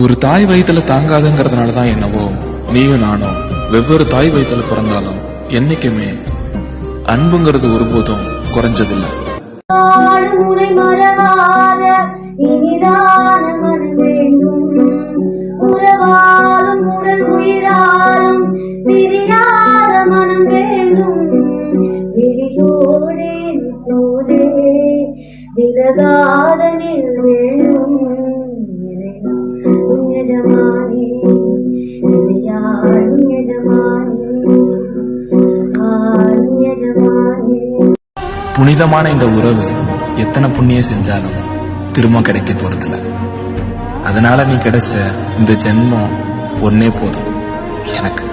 ஒரு தாய் வயிற்றுல தாங்காதுங்கிறதுனாலதான் என்னவோ நீயும் நானும் வெவ்வேறு தாய் வயிற்றுல பிறந்தாலும் என்னைக்குமே அன்புங்கிறது ஒருபோதும் குறைஞ்சதில்லை. புனிதமான இந்த உறவு எத்தனை புண்ணியம் செஞ்சாலும் திரும்ப கிடைக்க போறதில்ல. அதனால நீ கிடைச்ச இந்த ஜென்மம் ஒன்னே போதும் எனக்கு.